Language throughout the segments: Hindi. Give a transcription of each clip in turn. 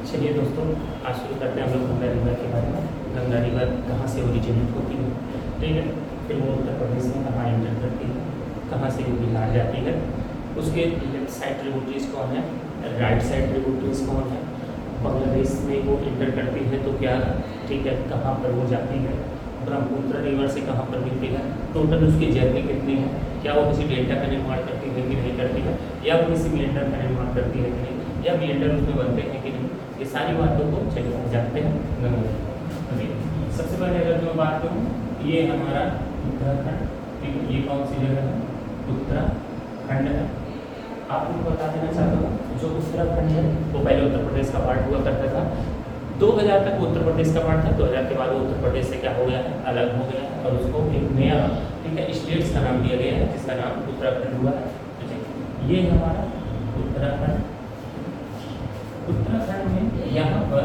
चलिए दोस्तों, आज शुरू करते हैं हम लोग गंगा रिवर के बारे में। गंगा रिवर कहाँ से ओरिजिनेट होती है, ठीक है, फिर वो उत्तर प्रदेश में कहाँ एंटर करती है, कहाँ से वो बिहार जाती है, उसके लेफ्ट साइड ट्रिब्यूटरीज कौन है, राइट साइड ट्रिब्यूटरीज कौन है, बांग्लादेश में वो एंटर करती है तो क्या, ठीक है, कहाँ पर वो जाती है, ब्रह्मपुत्र रिवर से कहाँ पर मिलती है, टोटल उसकी जर्नी कितनी है, क्या वो किसी डेल्टा का निर्माण करती है कि नहीं करती है, या वो किसी मेंडर का निर्माण करती है कि नहीं, या मेंडर उसमें बनते हैं कि नहीं, ये सारी बातों को चलिए हम जानते हैं गंगा। सबसे पहले अगर मैं बात करूँ, ये हमारा उत्तराखंड, ठीक है, ये कौन सी जगह है, उत्तराखंड है। आपको बता देना चाहता हूँ, जो उत्तराखंड है वो पहले उत्तर प्रदेश का पार्ट हुआ करता था। 2000 तक उत्तर प्रदेश का पार्ट था, 2000 के बाद वो उत्तर प्रदेश से क्या हो गया है, अलग हो गया है, और उसको एक नया, ठीक है, स्टेट्स का नाम दिया गया है, जिसका नाम उत्तराखंड हुआ है। ये हमारा उत्तराखंड। उत्तराखंड में यहाँ पर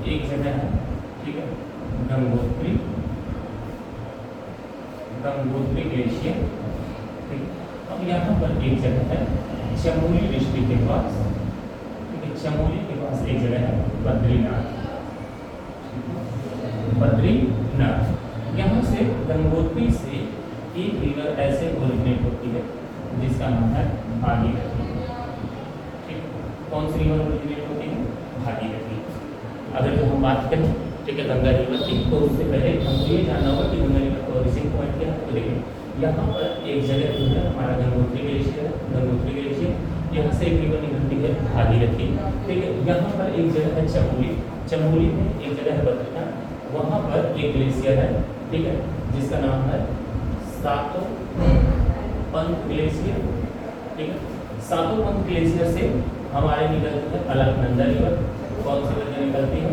एक जगह है, ठीक है, गंगोत्री ग्लेशियर, ठीक है। अब यहाँ पर एक जगह है चमोली डिस्ट्रिक्ट के पास, ठीक है, चमोली के पास एक जगह है बद्रीनाथ। यहाँ से गंगोत्री से एक रिवर ऐसे ओरिजिनेट होती है जिसका नाम है भागीरथी। ठीक, कौन सी रिवर ओरिजिनेट होती है, भागीरथी। अगर जो हम बात करें, ठीक है, गंगा रिवर की, तो उससे पहले हमको ये जानना होगा कि गंगा रिवर का ओरिजिन पॉइंट क्या है। तो देखिए, यहाँ पर एक जगह जो है हमारा गंगोत्री ग्लेशियर है, गंगोत्री ग्लेशियर, यहाँ से एक रिवर निकलती है भागीरथी, ठीक है। यहाँ पर एक जगह है चमोली, चमोली में एक जगह है बद्रीनाथ, वहाँ पर एक ग्लेशियर है, ठीक है, जिसका नाम है सातोपंथ ग्लेशियर, ठीक है। सातोपंथ ग्लेशियर से हमारे निकलती है अलकनंदा रिवर। कौन सी नदी निकलती है,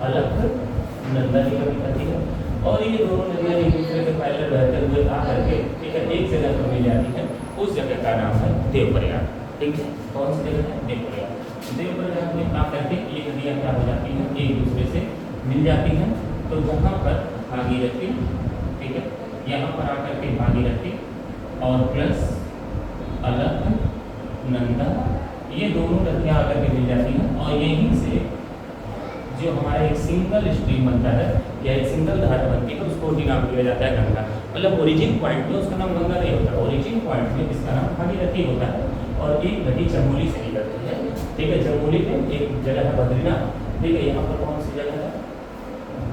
अलकनंदा रिवर निकलती है, और ये दोनों नदियाँ एक दूसरे के पैरेलल बहते हुए आ करके, ठीक है, एक जगह पर मिल जाती है। उस जगह का नाम है देवप्रयाग, ठीक है। कौन सी जगह है, देवप्रयाग। देवप्रयाग में आ करके ये नदियाँ क्या हो जाती हैं, एक दूसरे से मिल जाती हैं। तो यहाँ पर भागीरथी, ठीक है, यहाँ पर आकर के भागीरथी और प्लस अलकनंदा, ये दोनों नदियाँ आकर के मिल जाती हैं, और यहीं से जो हमारा एक सिंगल स्ट्रीम बनता है या एक सिंगल धारा बनती है, उसको ही नाम दिया जाता है गंगा। मतलब ओरिजिन पॉइंट में उसका नाम गंगा नहीं होता, ओरिजिन पॉइंट में इसका नाम भागीरथी होता है। और एक नदी चमोली से निकलती है, ठीक है। चमोली में एक जगह है बद्रीनाथ, ठीक है, यहाँ पर कौन सी जगह है,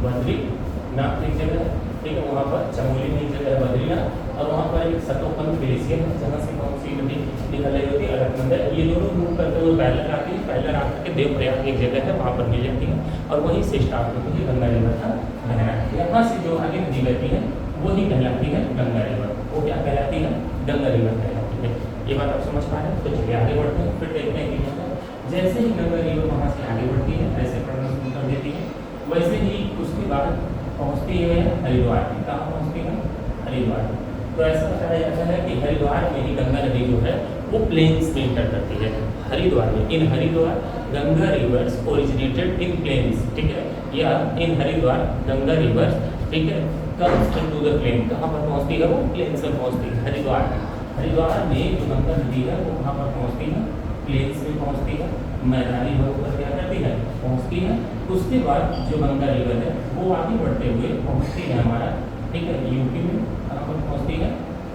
बद्रीनाथ एक जगह है, ठीक है, वहाँ पर चमोली में एक जगह है बद्रीनाथ, और वहाँ पर एक सातोपंथ ग्लेशियर है, जहाँ से कौन सी नदी निकल रही होती है, अलकनंदा। ये दोनों मूव करते हुए पैरेलल आती है, पैरेलल आकर के देवप्रयाग एक जगह है, वहाँ पर मिल जाती है, और वहीं से स्टार्ट होती है गंगा रिवर का बहना। यहाँ से जो आगे नदी बहती है वही कहलाती है गंगा रिवर। वो क्या कहलाती है, गंगा रिवर कहलाती है। ये बात आप समझ पा रहे हैं। तो चलिए आगे बढ़ते हैं, फिर देखते हैं कि जैसे ही गंगा रिवर वहाँ से आगे बढ़ती है, ऐसे पढ़ना शुरू कर देती है, वैसे ही उसके बाद पहुँचती है हरिद्वार। कहाँ पहुँचती है, हरिद्वार। तो ऐसा बताया जाता है कि हरिद्वार में ही गंगा नदी जो है वो प्लेन्स में इंटर करती है। हरिद्वार में, in Haridwar Ganga rivers originated in plains, ठीक है, या इन हरिद्वार गंगा रिवर्स, ठीक है, कम्स टू द प्लेन। कहाँ पर पहुँचती है, वो प्लेन्स में पहुँचती है। हरिद्वार में जो गंगा नदी है वो कहाँ पर पहुँचती है, प्लेन्स में पहुँचती है, मैदानी भूमि पर क्या करती है, पहुँचती है। उसके बाद जो गंगा रिवर है वो आगे बढ़ते हुए पहुँचती है हमारा, ठीक है, यूपी में। कहाँ पर पहुँचती है,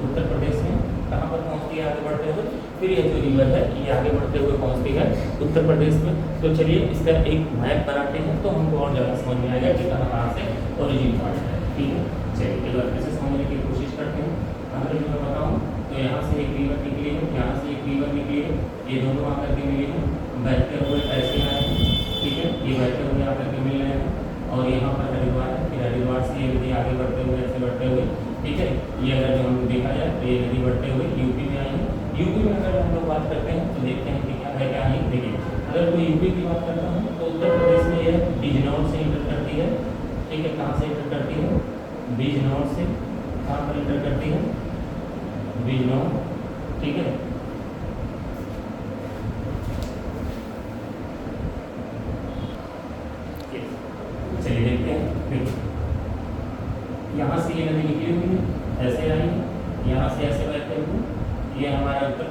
उत्तर प्रदेश में। कहाँ पर पहुँचती है, आगे बढ़ते हुए। फिर ये जो रिवर है ये आगे बढ़ते हुए पहुँचती है उत्तर प्रदेश में। तो चलिए इसका एक मैप बनाते हैं, तो हमको और ज़्यादा समझ में आएगा कि कहाँ से ओरिजिन पॉइंट है, ठीक है। चलिए एक बार फिर से समझने की कोशिश करते हैं। अगर मैं बताऊँ तो यहाँ से एक रिवर निकली है, यहाँ से एक रिवर निकली है, ये दोनों आकर के मिले हैं, बहते हुए ऐसे आए हैं, ठीक है, ये बहते हुए आकर के मिल रहे हैं, और यहाँ पर हरिद्वार है। फिर हरिद्वार से ये नदी आगे बढ़ते हुए ऐसे बढ़ते हुए, ठीक है, ये अगर जो हम देखा जाए तो ये नदी बढ़ते हुए यूपी में आई है। यूपी में अगर हम लोग बात करते हैं तो देखते हैं कि क्या है क्या नहीं। देखिए, अगर कोई यूपी की बात करता हूँ तो उत्तर प्रदेश में ये बिजनौर से इंटर करती है, ठीक है। कहाँ से इंटर करती है, बिजनौर से। कहाँ पर इंटर करती है, बिजनौर, ठीक है। चलिए देखते हैं, यहाँ से ये नदी निकली हुई है, ऐसे आई है, यहाँ से ऐसे बहते हुए ये हमारा उत्तर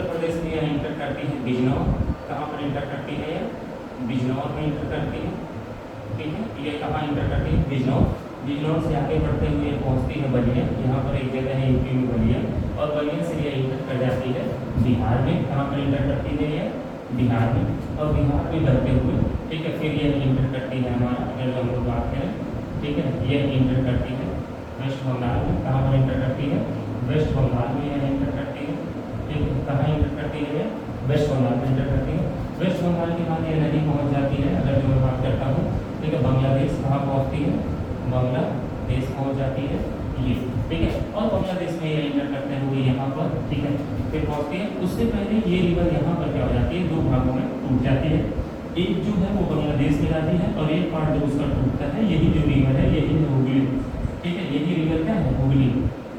प्रदेश में यह इंटर करती है बिजनौर। कहाँ पर इंटर करती है, बिजनौर में इंटर करती है, ठीक है। ये कहाँ इंटर करती है? बिजनौर। बिजनौर से आगे बढ़ते हुए पहुँचती है बलिया, यहाँ पर एक जगह है यूपी में बलिया, और बलिया से ये इंटर कर जाती है बिहार में। कहाँ पर इंटर करती है ये? बिहार में। और बिहार में बढ़ते हुए, ठीक है, फिर ये इंटर करती है हमारा, अगर हम लोग बात करें, ठीक है, ये इंटर करती है वेस्ट बंगाल में। कहाँ पर इंटर करती है? वेस्ट बंगाल में यह इंटर करती है, ठीक है। कहाँ इंटर करती है? वेस्ट बंगाल में इंटर करती है। वेस्ट बंगाल के बाद ये नदी पहुँच जाती है, अगर जो मैं बात करता हूँ, ठीक है, बांग्लादेश। कहाँ पहुँचती है? बांग्लादेश पहुँच जाती है ये, ठीक है। और बांग्लादेश में ये इंटर करते हुए यहाँ पर, ठीक है, फिर पहुँचती है। उससे पहले ये रिवर यहाँ पर क्या हो जाती है? दो भागों में टूट जाती है। एक जो है वो बांग्लादेश में जाती है, और एक पार्ट जब उसका टूटता है, यही जो रिवर है, यही है हुगली, ठीक है। यही रिवर क्या है? हुगली,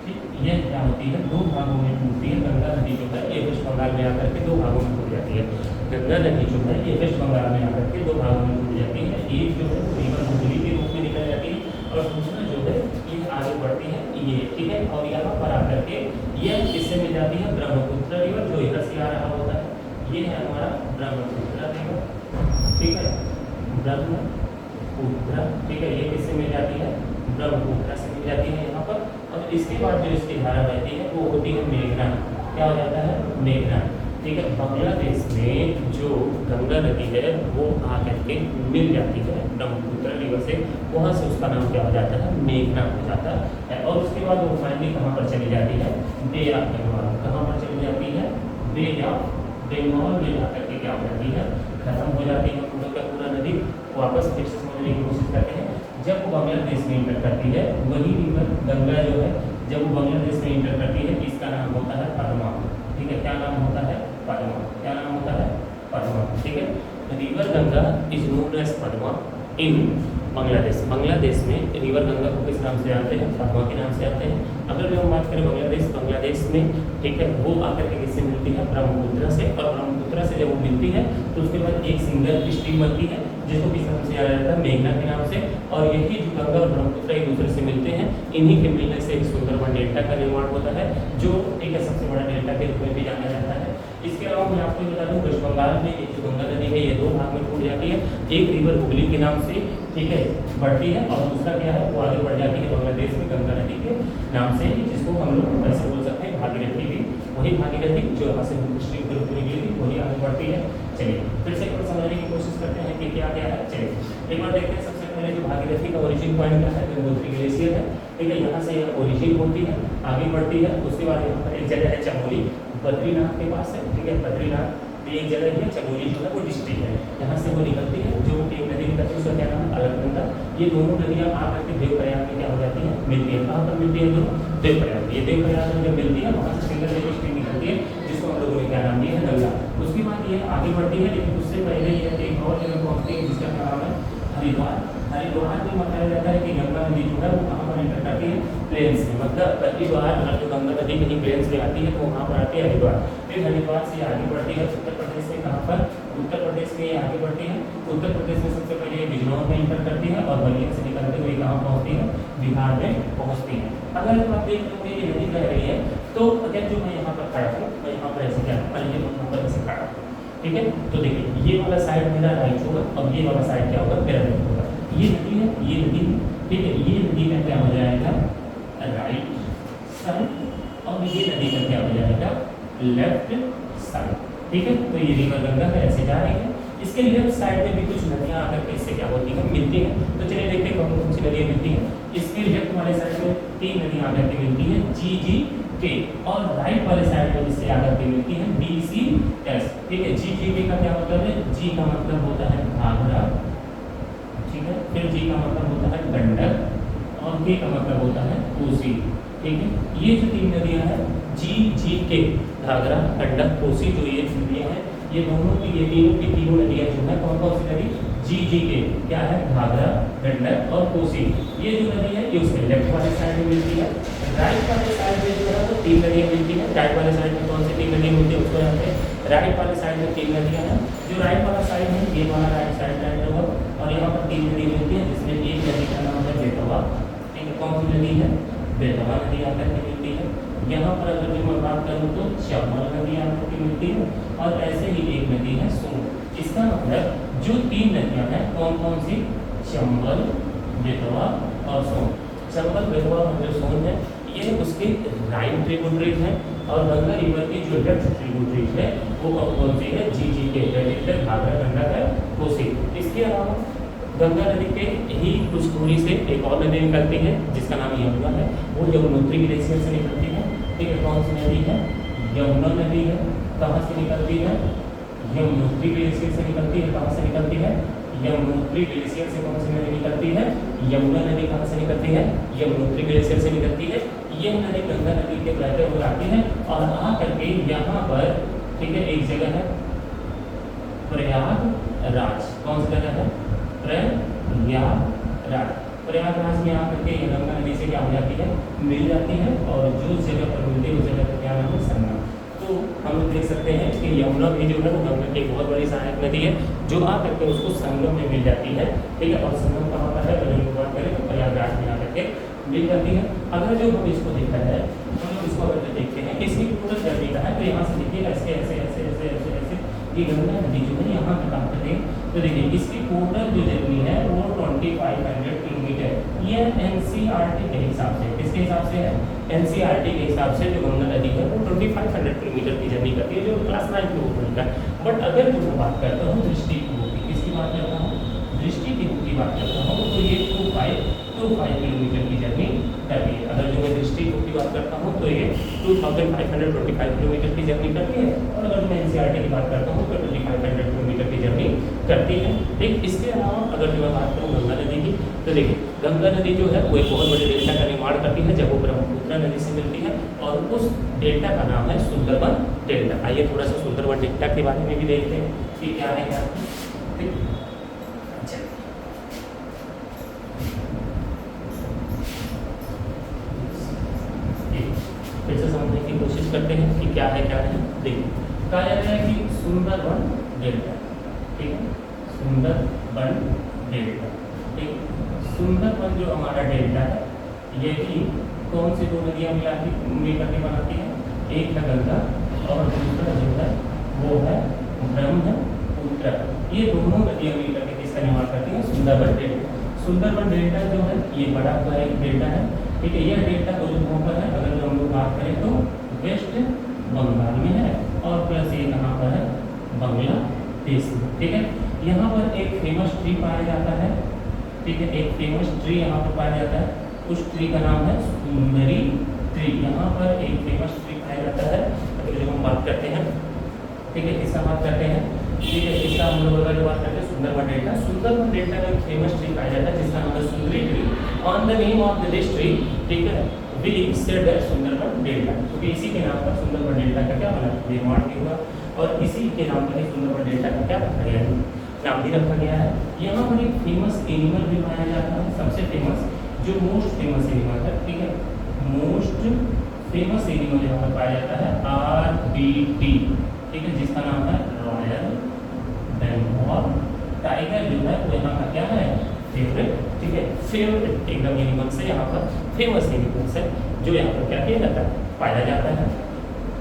ठीक। ये क्या होती है? दो भागों में टूटती है। गंगा नदी जो है ये वेस्ट बंगाल में आकर के दो भागों में टूट जाती है। गंगा नदी जो है ये वेस्ट बंगाल में आकर के दो भागों में टूट जाती है। एक जो है रिवर हुगली के रूप में निकल जाती है, और दूसरा जो है ये आगे बढ़ती है ये, ठीक है। और यहाँ पर आकर के ये किससे मिल जाती है? ब्रह्मपुत्र रिवर, जो इधर से आ रहा होता है, ये है हमारा ब्रह्मपुत्र रिवर, ठीक है, ब्रह्मपुत्र, ठीक है। ये किससे मिल जाती है? ब्रह्मपुत्र से मिल जाती है यहाँ पर। और इसके बाद जो इसकी धारा बहती है वो होती है मेघना। क्या हो जाता है? मेघना, ठीक है। बांग्लादेश में जो गंगा नदी है वो आकर के मिल जाती है ब्रह्मपुत्र रिवर से, वहाँ से उसका नाम क्या हो जाता है? मेघना हो जाता है। और उसके बाद वो फाइनली कहाँ पर चली जाती है? बे ऑफ बंगाल। कहाँ पर चली जाती है? बे ऑफ बंगाल में जाकर के क्या हो जाती है? खत्म हो जाती है पूरा का पूरा नदी। वापस फिर से समझने की कोशिश करते हैं। जब वो बांग्लादेश में इंटर करती है, वही रिवर गंगा जो है जब वो बांग्लादेश में इंटर करती है, इसका नाम होता है पद्मा, ठीक है। क्या नाम होता है? पद्मा। क्या नाम होता है? पद्मा, ठीक है। River Ganga is known as Padma in Bangladesh. Bangladesh में रिवर गंगा को किस नाम से जानते हैं? पद्मा के नाम से जानते हैं। अगर जो हम बात करें बांग्लादेश में, ठीक है, वो आकर के किससे मिलती है? ब्रह्मपुत्र से। और ब्रह्मपुत्र से जब वो मिलती है तो उसके बाद एक सिंगल स्ट्रीम बनती है, जिसको किस नाम से जाना जाता है? मेघना के नाम से। और यही जो गंगा और ब्रह्मपुत्र एक दूसरे से मिलते हैं, इन्हीं के मिलने से एक सुंदरबन डेल्टा का निर्माण होता है, जो, ठीक है, सबसे बड़ा डेल्टा के रूप में भी जाना जाता है। इसके अलावा मैं आपको बता दूं, वेस्ट बंगाल में एक जो गंगा नदी है ये दो भाग में टूट जाती है। एक रिवर हुगली के नाम से, ठीक है, बढ़ती है, और दूसरा क्या है? वो आगे बढ़ जाती है बांग्लादेश में गंगा नदी के नाम से, जिसको हम लोग ऐसे बोल सकते हैं भागीरथी भी। वही भागीरथी जो यहाँ से स्ट्रीम के रूप में निकली थी, वही आगे बढ़ती है। चलिए फिर से एक बार समझने की कोशिश करते हैं कि क्या क्या है। चलिए एक बार देखते हैं। सबसे पहले जो भागीरथी का ओरिजिन पॉइंट क्या है? गंगोत्री ग्लेशियर है, ठीक है। यहाँ से ओरिजिन होती है, आगे बढ़ती है। उसके बाद यहाँ पर एक जगह है चमोली, बद्रीनाथ के पास है, ठीक है। बद्रीनाथ एक जगह है, चमोली जो है वो डिस्ट्रिक्ट है, यहाँ से वो निकलती है, जो एक नदी निकलती है उसका क्या नाम है? अलकनंदा। ये दोनों नदियाँ आकर के देवप्रयाग में क्या हो जाती है? मिलती है। कहाँ पर मिलती है दोनों? देवप्रयाग। ये देवप्रयाग में जब मिलती है, वहाँ से सिंगल एक स्ट्रीम निकलती है, जिसको हम लोगों ने क्या नाम दिया है? गंगा। उसके बाद ये आगे बढ़ती है, लेकिन उससे पहले ये एक और जगह पहुँचती है, जिसका नाम है हरिद्वार। हरिद्वार में बताया जाता है कि गंगा नदी जो है वो कहाँ पर इंटर करती है? प्लेन्स में। मतलब पहली बार जो गंगा नदी कहीं प्लेन्स में आती है तो वहाँ पर आती है हरिद्वार। फिर हरिद्वार से आगे बढ़ती है उत्तर प्रदेश में। कहाँ पर? उत्तर प्रदेश में ये आगे बढ़ती है। उत्तर प्रदेश में सबसे पहले ये बिजनौर में इंटर करती है, और बलिया से निकलते हुए कहाँ पहुँचती है? बिहार में पहुँचती है। अगर आप देख लो ये नदी कह रही है, तो अगर जो मैं यहाँ पर खड़ा हूँ, मैं यहाँ पर ऐसे क्या यहाँ पर ऐसे खड़ा हूँ, ठीक है। तो देखिए ये वाला साइड मेरा राइट होगा, और ये वाला साइड क्या होगा? मेरा लेफ्ट होगा। ये नदी है, ये नदी है, ठीक है। ये नदी का क्या हो जाएगा? राइट साइड, और ये नदी का क्या हो जाएगा? लेफ्ट साइड, ठीक है। तो ये रिवर गंगा है, ऐसे जा रही है। इसके लेफ्ट साइड में भी कुछ नदियाँ आकर के इससे क्या होती है? मिलती हैं। तो चलिए देखते हैं कौन सी नदियाँ मिलती हैं। इसके लेफ्ट वाले साइड में 3 नदियाँ आकर के मिलती हैं, GGK, और राइट वाले साइड में जिससे आकर के मिलती है DCS, ठीक है। GGK का क्या मतलब है? G का मतलब होता है घाघरा, ठीक है। फिर G का मतलब होता है गंडक, और K का मतलब होता है कोसी, ठीक है। ये जो 3 नदियाँ हैं GGK, घाघरा, गंडक, कोसी, जो ये नदियाँ हैं, ये दोनों की, ये तीनों नदियाँ जो है कौन कौन सी नदी? GGK क्या है? घाघरा, गंडक और कोसी। ये जो नदी है ये उसके लेफ्ट वाले साइड में मिलती है। राइट वाले साइड में जो है वो 3 नदियाँ मिलती हैं। राइट वाले साइड में कौन सी 3 नदियाँ मिलती है उसको जानते हैं। राइट वाले साइड में 3 नदियाँ हैं। जो राइट वाला साइड है ये वाला राइट साइड होगा, और यहाँ पर 3 नदी मिलती है, जिसमें एक नदी का नाम है बेतवा, ठीक है। कौन सी नदी है? बेतवा नदी आकर के मिलती है। यहाँ पर अगर जो मैं बात करूँ तो चंबल नदी आकर के मिलती है, और ऐसे ही एक नदी है सोन। इसका मतलब जो 3 नदियां हैं कौन कौन सी, चंबल, बेतवा और सोन। चंबल, बेतवा और जो सोन है ये उसके राइट ट्रिब्यूटरीज हैं, और गंगा रिवर की जो लेफ्ट ट्रिब्यूटरीज है वो कौन सी है, जी घाघरा, गंडक है, कोसी। इसके अलावा गंगा नदी के ही कुछ दूरी से एक और नदी निकलती है जिसका नाम यमुना है, वो यमुनोत्री ग्लेशियर से निकलती है। ठीक है, कौन सी नदी है, यमुना नदी है। कहाँ से निकलती है, यमुनोत्री ग्लेशियर से निकलती है। कहाँ से निकलती है, यमुनोत्री ग्लेशियर से। कौन सी नदी निकलती है, यमुना नदी। कहाँ से निकलती है, यमुनोत्री ग्लेशियर से निकलती है। ये नदी गंगा नदी के बहते हुए आती है और आ करके यहाँ पर, ठीक है, एक जगह है प्रयागराज। कौन सी जगह है, प्रयागराज। प्रयागराज में आकर के ये गंगा नदी से क्या हो जाती है, मिल जाती है, और जो जगह पर मिलती है उस जगह पर क्या नाम है, संगम। तो हम लोग देख सकते हैं कि यमुना भी जो है वो गंगा की एक बहुत बड़ी सहायक नदी है, जो आ करके उसको संगम में मिल जाती है। ठीक है, और संगम कहाँ पर है, अगर हम बात करें तो प्रयागराज में आकर के मिल जाती है। अगर जो हम इसको देखा है, हम लोग इसको अगर देखते हैं, इसकी पूरा जर्नी का है, तो यहाँ से देखिए ऐसे ऐसे ऐसे ऐसे ऐसे ऐसे ये गंगा नदी जो है यहाँ तक आते हैं। तो देखिए इसकी टोटल जो जर्नी है वो 2500 किलोमीटर। ये एनसीईआरटी के हिसाब से, किसके हिसाब से है, एनसीईआरटी के हिसाब से जो गंगा नदी है वो 2500 किलोमीटर की जर्नी करती है, जो क्लास 9 के ऊपर का। बट अगर जो मैं बात करता हूँ दृष्टिकोण की, किसकी बात करता हूँ, दृष्टिकोण की बात करता हूँ, तो ये 25 किलोमीटर की जर्नी करती है। अगर जो मैं दृष्टिकोण की बात करता हूँ तो ये 2525 किलोमीटर की जर्नी करती है, और अगर मैं एनसीईआरटी की बात करता हूँ तो 2500 किलोमीटर की जर्नी करती है। ठीक, इसके अलावा अगर जो मैं बात करूँ गंगा नदी की, तो देखिए गंगा नदी जो है वो एक बहुत बड़े डेल्टा का निर्माण करती है, जब वो ब्रह्मपुत्र नदी से मिलती है, और उस डेल्टा का नाम है सुंदरबन डेल्टा। आइए थोड़ा सा सुंदरबन डेल्टा के बारे में भी देखते हैं कि क्या है क्या। ठीक, फिर से समझने की कोशिश करते हैं कि क्या है क्या नहीं। देखिए कहा जाता है कि सुंदरबन डेल्टा, ठीक है, सुंदरबन डेल्टा। ठीक, सुंदरबन जो हमारा डेल्टा है ये भी कौन सी दो नदियाँ मिलकर के बनाती है, एक है गंगा और दूसरा जो है वो है ब्रह्मपुत्र। ये दोनों नदियाँ मिलकर के किसका निर्माण करती है, सुंदरबन डेल्टा। सुंदरबन डेल्टा जो है ये बड़ा हुआ एक डेल्टा है। ठीक है, यह डेल्टा दो जगहों पर है। अगर हम लोग बात करें तो वेस्ट बंगाल में है, और प्लस ये कहाँ पर है, बांग्लादेश में। ठीक है, यहाँ पर एक फेमस ट्री पाया जाता है। ठीक है, एक फेमस ट्री यहाँ पर पाया जाता है, उस ट्री का नाम है सुंदरी ट्री। यहाँ पर एक फेमस ट्री पाया जाता है। अगर जब हम बात करते हैं, ठीक है, किसका बात करते हैं, ठीक है, इसका हम लोग अगर बात करते हैं सुंदरबन डेल्टा। सुंदरबन डेल्टा का एक फेमस ट्री पाया जाता है जिसका नाम है Sundari tree. On the name of this tree, ठीक है, we said that Sundarban delta, क्योंकि इसी के नाम पर सुंदरबन डेल्टा का क्या बना, निर्माण भी हुआ, और इसी के नाम पर ही सुंदरबन डेल्टा का क्या रखा गया है, नाम भी रखा गया है। यहाँ पर एक फेमस एनिमल भी पाया जाता है, सबसे फेमस जो मोस्ट फेमस एनिमल है, ठीक है, मोस्ट फेमस एनिमल यहाँ पर पाया जाता है RBT, ठीक है, जिसका नाम है रॉयल बंगाल टाइगर। जो है वो यहाँ का क्या है, फेवरेट। ठीक है, फेवरेट एकदम एनिमल से यहाँ पर फेमस एनिमल्स है जो यहाँ पर क्या किया जाता है, पाया जाता है।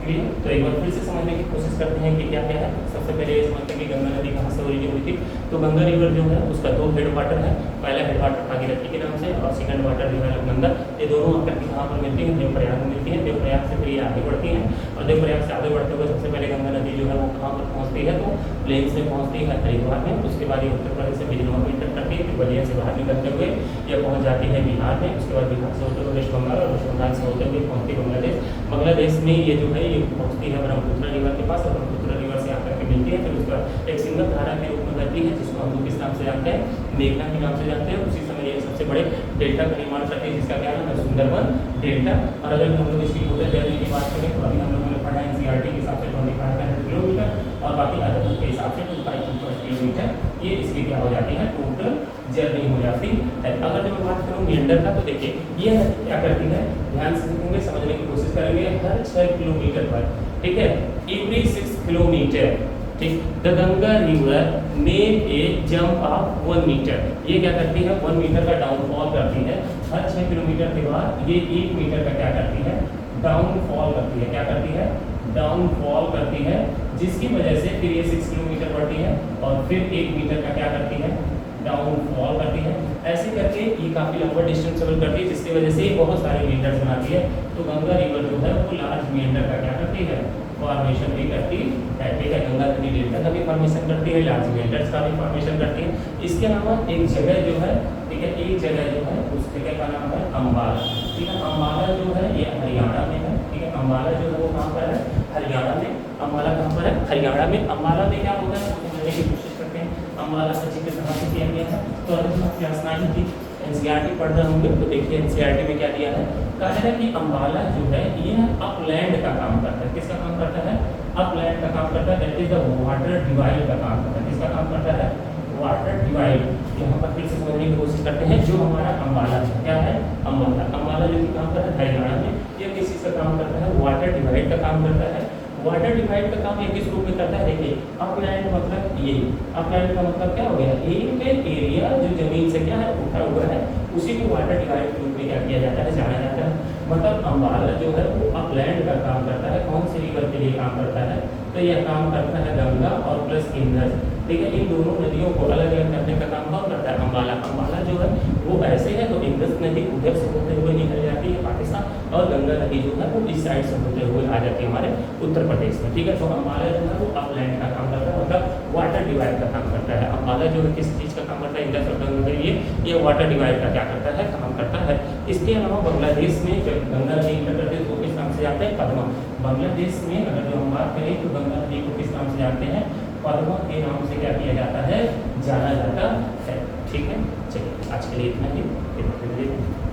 क्लियर, तो एक बार फिर से समझने की कोशिश करते हैं कि क्या क्या है। सबसे पहले ये समझते हैं कि गंगा नदी कहाँ से ओरिजिन हुई थी। तो गंगा रिवर जो है उसका दो हेड वाटर है, पहला हेड वाटर भागीरथी के नाम से, और सेकंड वाटर जो है अलकनंदा। ये दोनों आकर के कहाँ पर मिलती हैं, देवप्रयाग में मिलती है। देवप्रयाग से फिर ये आगे बढ़ती हैं, और देवप्रयाग से आगे बढ़ते हुए सबसे पहले गंगा नदी जो है वो कहाँ पर पहुँचती है, तो प्लेन से पहुँचती है हरिद्वार में। उसके बाद ये उत्तर प्रदेश से बिजनौर में इंटर करती है, फिर बलिया से बाहर निकलते हुए ये पहुँच जाती है बिहार में। उसके बाद बिहार से होते हुए वेस्ट बंगाल, और वेस्ट बंगाल से होते हुए पहुँचती बांग्लादेश। बांग्लादेश में ये जो है ये पहुँचती है ब्रह्मपुत्र रिवर के पास, और ब्रह्मपुत्र रिवर से आकर के मिलती है। फिर उसका एक सिंगल धारा के रूप में बहती है, जिसको हम लोग किस नाम से जानते हैं, मेघना के नाम से जानते हैं। उसी समय ये सबसे बड़े डेल्टा का निर्माण करती है, जिसका क्या नाम है, सुंदरबन डेल्टा। और अगर हम लोग इसकी टोटल जर्नी की बात करें तो अभी हम लोगों ने पढ़ा एनसीईआरटी के हिसाब से 2500 किलोमीटर, और बाकी अदर के हिसाब से 2500 किलोमीटर, ये इसकी क्या हो जाती है, टोटल जर्नी हो जाती है। अगर जब मैं बात करूँ मेंढर का, तो देखिए ये क्या करती है, ध्यान से देखेंगे, समझने की कोशिश करेंगे। हर 6 किलोमीटर पर, ठीक है, एवरी 6 किलोमीटर, ठीक, the Ganga river make a jump of 1 metre. ये क्या करती है, 1 मीटर का डाउनफॉल करती है। हर 6 किलोमीटर के बाद ये 1 मीटर का क्या करती है, डाउनफॉल करती है। क्या करती है, डाउनफॉल करती है, जिसकी वजह से फिर ये 6 किलोमीटर बढ़ती है और फिर 1 मीटर का क्या करती है, डाउनफॉल करती है। ऐसे करके ये काफ़ी लंबा डिस्टेंस ट्रेवल करती है, जिसकी वजह से बहुत सारे मीटर्स बनाती है। तो गंगा रिवर जो है वो लार्ज मीटर का क्या करती है, फॉर्मेशन भी करती है। ठीक है, गंगा नदी डेल्टा का भी फॉर्मेशन करती है, लार्ज मीटर्स का भी फॉर्मेशन करती है। इसके अलावा एक जगह जो है, ठीक है, एक जगह जो है उस जगह का नाम है अम्बाला। ठीक है, अम्बाला जो है ये हरियाणा में है। ठीक है, अम्बाला जो है वो कहाँ पर है, हरियाणा में। अम्बाला कहाँ पर है, हरियाणा में। अम्बाला में क्या होगा है समझने की कोशिश करते हैं। अम्बाला का जिक्र कहाँ से किया गया है, तो अगर क्लास 9 की एनसीईआरटी पढ़ रहे होंगे तो देखिए एनसीईआरटी में क्या दिया है, कहा है कि अम्बाला जो है ये अपलैंड का काम करता है। किसका काम करता है, अपलैंड का काम करता है। That is the water divide का काम करता है। किसका काम करता है, वाटर डिवाइड। यहाँ पर फिर से समझने की कोशिश करते हैं। जो हमारा अम्बाला है, क्या है, अम्बाला। अम्बाला जो कि काम करता है हरियाणा में, ये किस चीज़ का काम करता है, वाटर डिवाइड का काम करता है। वाटर डिवाइड का काम ये किस रूप में करता है, देखिए अपलैंड मतलब ये, अपलैंड का मतलब क्या हो गया, एक एरिया जो जमीन से क्या है उठा हुआ है, उसी को वाटर डिवाइड के रूप में क्या किया जाता है, जाना जाता है। मतलब अम्बाला जो है वो अपलैंड का काम करता है। कौन सी रिवर के लिए काम करता है, तो यह काम करता है गंगा और प्लस इंद्रस। ठीक है, इन दोनों नदियों को अलग अलग करने का काम कौन करता है, अम्बाला। अम्बाला जो है वो ऐसे है तो इंद्रस नदी उधर से होते हुए निकल जाती है पाकिस्तान, और गंगा नदी जो है वो इस साइड से होते हुए आ जाती है हमारे उत्तर प्रदेश में। ठीक है, तो अम्बाला जो है वो अपलैंड का काम करता है, मतलब वाटर डिवाइड का काम करता है। अम्बाला जो है किस चीज़ का काम करता है, इंद्रस और गंगा के लिए ये वाटर डिवाइड का क्या करता है, काम करता है। इसके अलावा बांग्लादेश में जब गंगा नदी इंटर करते हैं तो किस नाम से जाते हैं, पद्मा। बांग्लादेश में अगर जो हम बात करें तो गंगा नदी को किस नाम से जानते हैं, पद्मा के नाम से क्या किया जाता है, जाना जाता है। ठीक है, चलिए आज के लिए इतना ही।